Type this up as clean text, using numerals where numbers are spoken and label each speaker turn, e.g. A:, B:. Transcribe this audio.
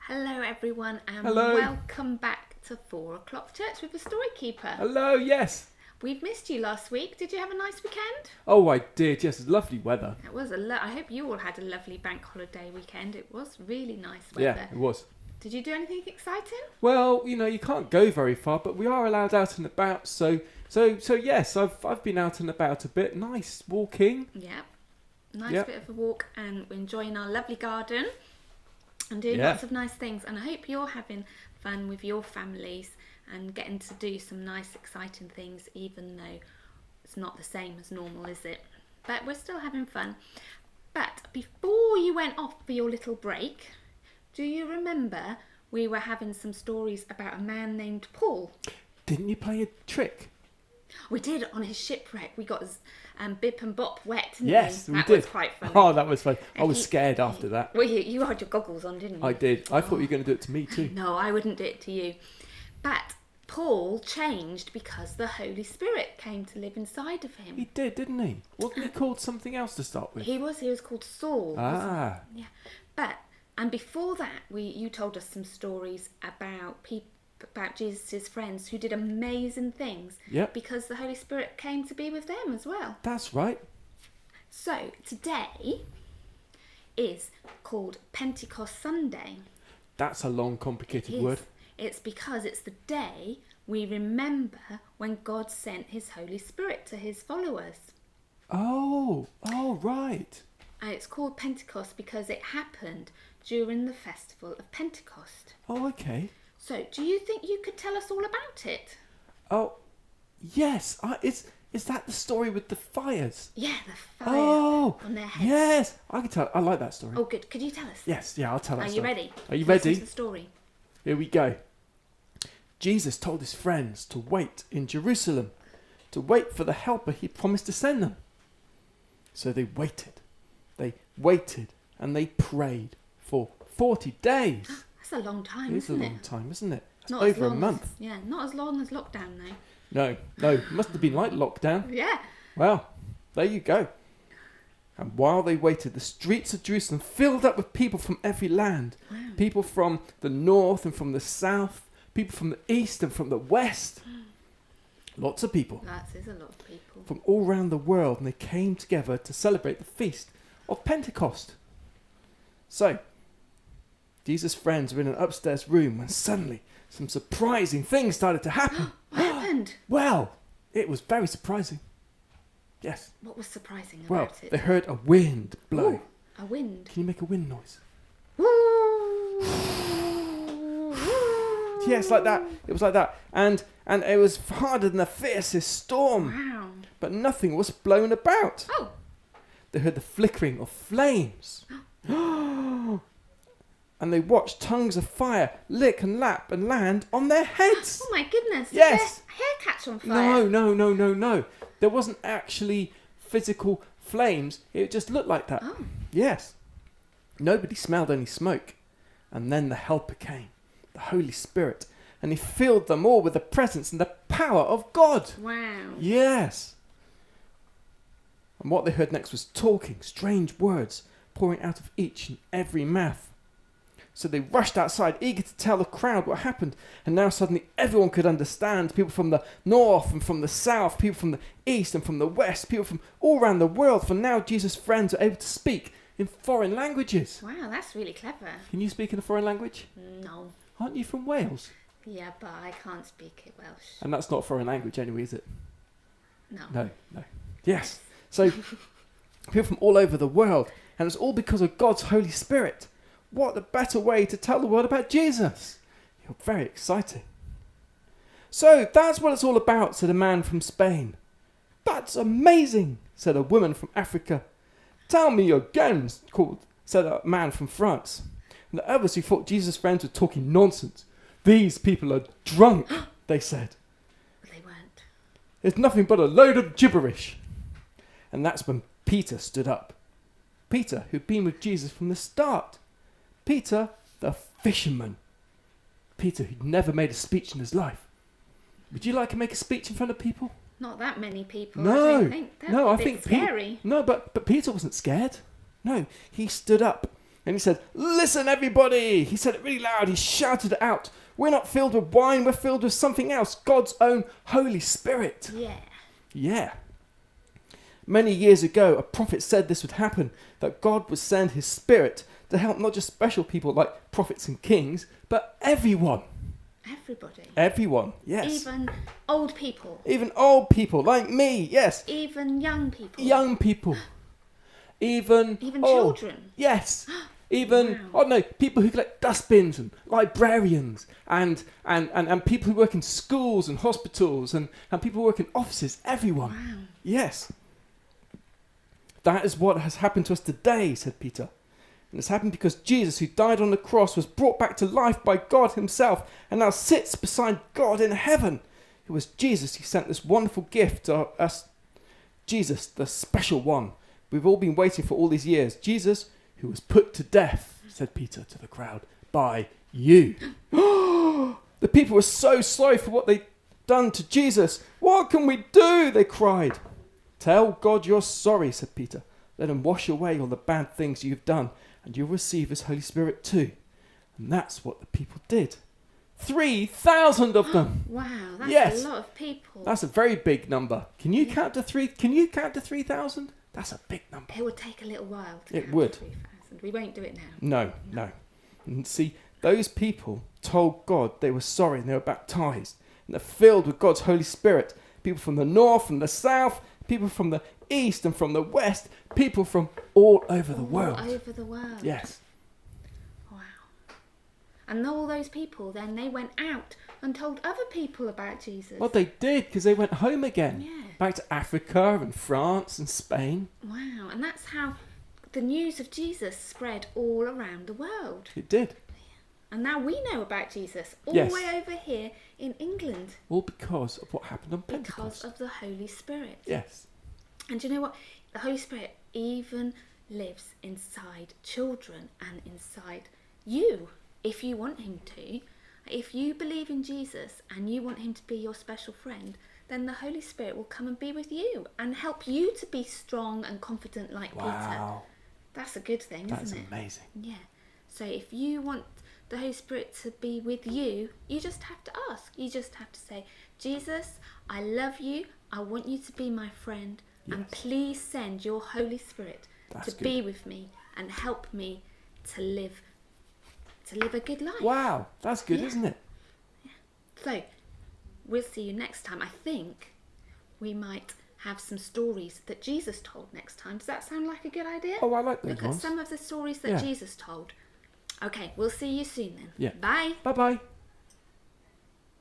A: Hello everyone and
B: Hello.
A: welcome back to 4 o'clock church with the story keeper.
B: Hello, yes.
A: We've missed you last week. Did you have a nice weekend?
B: Oh, I did. Yes, it's lovely weather.
A: It was I hope you all had a lovely bank holiday weekend. It was really nice weather.
B: Yeah, it was.
A: Did you do anything exciting?
B: Well, you can't go very far, but we are allowed out and about. So yes, I've been out and about a bit. Nice walking.
A: Yeah. Nice
B: Yep.
A: bit of a walk, and we're enjoying our lovely garden and doing
B: Yeah.
A: lots of nice things. And I hope you're having fun with your families and getting to do some nice exciting things, even though it's not the same as normal, is it? But we're still having fun. But before you went off for your little break, do you remember we were having some stories about a man named Paul?
B: Didn't you play a trick?
A: We did, on his shipwreck. We got his Bip and Bop wet, didn't
B: Yes,
A: we?
B: we
A: That
B: did.
A: was quite funny.
B: Oh, that was fun. I
A: And
B: was scared after that.
A: Well, you had your goggles on, didn't you?
B: I did. I thought you were going to do it to me too.
A: No, I wouldn't do it to you. But Paul changed because the Holy Spirit came to live inside of him.
B: He did, didn't he? Wasn't he called something else to start with?
A: He was called Saul.
B: Ah.
A: Yeah. And before that, you told us some stories about Jesus' friends who did amazing things.
B: Yep.
A: Because the Holy Spirit came to be with them as well.
B: That's right.
A: So today is called Pentecost Sunday.
B: That's a long, complicated
A: It is.
B: word.
A: It's because it's the day we remember when God sent his Holy Spirit to his followers.
B: Oh, right.
A: And it's called Pentecost because it happened during the festival of Pentecost.
B: Oh, okay.
A: So, do you think you could tell us all about it?
B: Oh, yes. Is that the story with the fires?
A: Yeah, the fire on their heads.
B: Yes, I can tell. I like that story.
A: Oh, good. Could you tell us?
B: Yes, yeah, I'll tell that
A: Are you
B: story.
A: ready?
B: Are you
A: To listen
B: ready?
A: to the story.
B: Here we go. Jesus told his friends to wait in Jerusalem, to wait for the helper he promised to send them. So they waited. They waited and they prayed for 40 days.
A: That's a long time,
B: It is a
A: isn't
B: long
A: it?
B: time, isn't it? It's
A: Not as
B: over a
A: long
B: month.
A: Not as long as lockdown, though.
B: No, must have been like lockdown.
A: Yeah.
B: Well, there you go. And while they waited, the streets of Jerusalem filled up with people from every land.
A: Wow.
B: People from the north and from the south. People from the east and from the west. Lots of people
A: That is a lot of people.
B: from all around the world. And they came together to celebrate the feast of Pentecost. So, Jesus' friends were in an upstairs room when suddenly some surprising things started to happen.
A: What happened?
B: Well, it was very surprising. Yes.
A: What was surprising
B: Well,
A: about it?
B: they heard a wind blow.
A: Ooh, a wind.
B: Can you make a wind noise?
A: Woo!
B: Yes, like that. It was like that. And it was harder than the fiercest storm.
A: Wow.
B: But nothing was blown about.
A: Oh.
B: They heard the flickering of flames. And they watched tongues of fire lick and lap and land on their heads.
A: Oh my goodness.
B: Yes.
A: Did their hair catch on fire?
B: No. There wasn't actually physical flames. It just looked like that.
A: Oh.
B: Yes. Nobody smelled any smoke. And then the helper came, the Holy Spirit, and he filled them all with the presence and the power of God.
A: Wow.
B: Yes. And what they heard next was talking, strange words pouring out of each and every mouth. So they rushed outside, eager to tell the crowd what happened. And now suddenly everyone could understand. People from the north and from the south, people from the east and from the west, people from all around the world. For now Jesus' friends are able to speak in foreign languages.
A: Wow, that's really clever.
B: Can you speak in a foreign language?
A: No.
B: Aren't you from Wales?
A: Yeah, but I can't speak it Welsh.
B: And that's not a foreign language anyway, is it?
A: No.
B: No. Yes. So people from all over the world. And it's all because of God's Holy Spirit. What a better way to tell the world about Jesus. You're very exciting. So that's what it's all about, said a man from Spain. That's amazing, said a woman from Africa. Tell me again, said a man from France. And the others who thought Jesus' friends were talking nonsense. These people are drunk, they said.
A: But they weren't.
B: It's nothing but a load of gibberish. And that's when Peter stood up. Peter, who'd been with Jesus from the start. Peter, the fisherman. Peter, who'd never made a speech in his life. Would you like to make a speech in front of people?
A: Not that many people.
B: No.
A: I don't think. That's
B: No,
A: a
B: I
A: bit
B: think
A: scary.
B: No, but Peter wasn't scared. No, he stood up And he said, listen, everybody. He said it really loud. He shouted it out. We're not filled with wine. We're filled with something else. God's own Holy Spirit.
A: Yeah.
B: Yeah. Many years ago, a prophet said this would happen, that God would send his Spirit to help not just special people like prophets and kings, but everyone.
A: Everybody.
B: Everyone, yes.
A: Even old people.
B: Even old people like me, yes.
A: Even young people.
B: Young people. Even
A: children.
B: Yes. Even,
A: Wow.
B: I don't know, people who collect dustbins and librarians and people who work in schools and hospitals and people who work in offices, everyone.
A: Wow.
B: Yes. That is what has happened to us today, said Peter. And it's happened because Jesus, who died on the cross, was brought back to life by God himself and now sits beside God in heaven. It was Jesus who sent this wonderful gift to us. Jesus, the special one. We've all been waiting for all these years. Jesus, who was put to death, said Peter to the crowd, by you. The people were so sorry for what they'd done to Jesus. What can we do? They cried. Tell God you're sorry, said Peter. Let him wash away all the bad things you've done, and you'll receive his Holy Spirit too. And that's what the people did. 3,000 of them.
A: Wow, that's
B: Yes.
A: a lot of people.
B: That's a very big number. Can you count to 3,000? That's a big number.
A: It would take a little while to
B: It
A: count
B: would.
A: to 3,000. We won't do it now.
B: No. And see, those people told God they were sorry and they were baptized. And they're filled with God's Holy Spirit. People from the north, from the south, people from the east and from the west, people from all over the world.
A: All over the world.
B: Yes.
A: Wow. And all those people, then they went out and told other people about Jesus.
B: Well, they did, because they went home again.
A: Yeah.
B: Back to Africa and France and Spain.
A: Wow. And that's how the news of Jesus spread all around the world.
B: It did.
A: And now we know about Jesus all
B: Yes.
A: the way over here in England.
B: All because of what happened on Pentecost.
A: Because of the Holy Spirit.
B: Yes.
A: And do you know what? The Holy Spirit even lives inside children and inside you, if you want him to. If you believe in Jesus and you want him to be your special friend, then the Holy Spirit will come and be with you and help you to be strong and confident like Peter.
B: Wow.
A: That's a good thing,
B: That's
A: isn't it?
B: amazing.
A: Yeah. So if you want the Holy Spirit to be with you, you just have to ask. You just have to say, Jesus, I love you. I want you to be my friend. And
B: Yes.
A: please send your Holy Spirit
B: That's
A: to be with me and help me to live a good life.
B: Wow. That's good,
A: Yeah.
B: isn't it?
A: So, we'll see you next time. I think we might have some stories that Jesus told next time. Does that sound like a good idea?
B: Oh, I like those
A: Look
B: ones.
A: at some of the stories that
B: Yeah.
A: Jesus told. Okay, we'll see you soon then.
B: Yeah.
A: Bye.
B: Bye-bye.